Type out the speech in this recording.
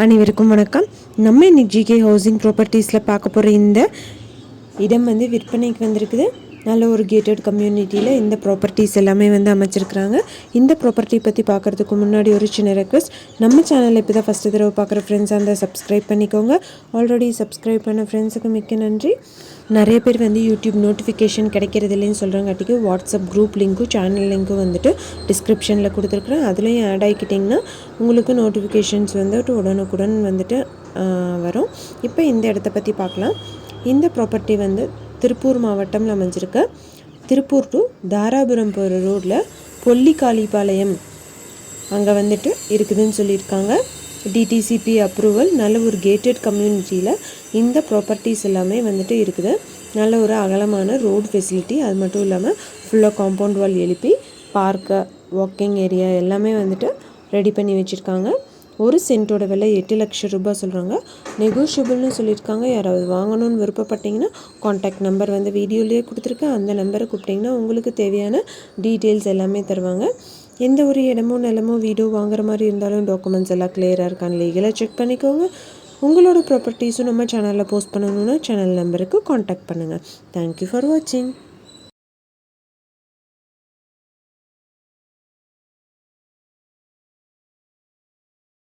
அனைவருக்கும் வணக்கம். நம்ம இன்னைக்கு ஜிகே ஹவுசிங் ப்ராப்பர்ட்டிஸில் பார்க்க போகிற இந்த இடம் விற்பனைக்கு வந்திருக்குது. நல்ல ஒரு கேட்டட் கம்யூனிட்டியில் இந்த ப்ராப்பர்ட்டிஸ் எல்லாமே அமைச்சிருக்கிறாங்க. இந்த ப்ராப்பர்ட்டி பற்றி பார்க்குறதுக்கு முன்னாடி ஒரு சின்ன ரெக்வஸ்ட், நம்ம சேனலில் இப்போ தான் ஃபஸ்ட்டு தடவை பார்க்குற ஃப்ரெண்ட்ஸாக இருந்தால் சப்ஸ்கிரைப் பண்ணிக்கோங்க. ஆல்ரெடி சப்ஸ்கிரைப் பண்ண ஃப்ரெண்ட்ஸுக்கு மிக்க நன்றி. நிறைய பேர் யூடியூப் நோட்டிஃபிகேஷன் கிடைக்கிறது இல்லைன்னு சொல்கிறாங்காட்டிக்கு வாட்ஸ்அப் குரூப் லிங்க்கும் சேனல் லிங்க்கும் டிஸ்கிரிப்ஷனில் கொடுத்துருக்குறேன். அதுலேயும் ஆட் ஆகிக்கிட்டிங்கன்னா உங்களுக்கு நோட்டிஃபிகேஷன்ஸ் உடனுக்குடன் வரும். இப்போ இந்த இடத்த பற்றி பார்க்கலாம். இந்த ப்ராப்பர்ட்டி திருப்பூர் மாவட்டம்ல அமைஞ்சிருக்கு. திருப்பூர் டு தாராபுரம் போகிற ரோட்டில் பொல்லிக்காளிபாளையம் அங்கே இருக்குதுன்னு சொல்லியிருக்காங்க. டிடிசிபி அப்ரூவல், நல்ல ஒரு கேட்டட் கம்யூனிட்டியில் இந்த ப்ராப்பர்ட்டிஸ் எல்லாமே இருக்குது. நல்ல ஒரு அகலமான ரோடு ஃபெசிலிட்டி, அது மட்டும் இல்லாமல் ஃபுல்லாக காம்பவுண்ட் வால் எழுப்பி பார்க்கு, வாக்கிங் ஏரியா எல்லாமே ரெடி பண்ணி வச்சுருக்காங்க. ஒரு சென்ட்டோட விலை 8 லட்சம் ரூபாய் சொல்கிறாங்க. நெகோஷியபிள்னு சொல்லியிருக்காங்க. யாராவது வாங்கணும்னு விருப்பப்பட்டிங்கன்னா காண்டாக்ட் நம்பர் வீடியோலேயே கொடுத்துருக்கேன். அந்த நம்பரை கூப்பிட்டிங்கன்னா உங்களுக்கு தேவையான டீட்டெயில்ஸ் எல்லாமே தருவாங்க. எந்த ஒரு இடமோ நிலமோ வீடோ வாங்குற மாதிரி இருந்தாலும் டாக்குமெண்ட்ஸ் எல்லாம் கிளியராக இருக்கான்னு லீகலாக செக் பண்ணிக்கோங்க. உங்களோட ப்ராப்பர்ட்டிஸும் நம்ம சேனலில் போஸ்ட் பண்ணணுன்னா சேனல் நம்பருக்கு காண்டாக்ட் பண்ணுங்கள். தேங்க்யூ ஃபார் வாட்சிங்.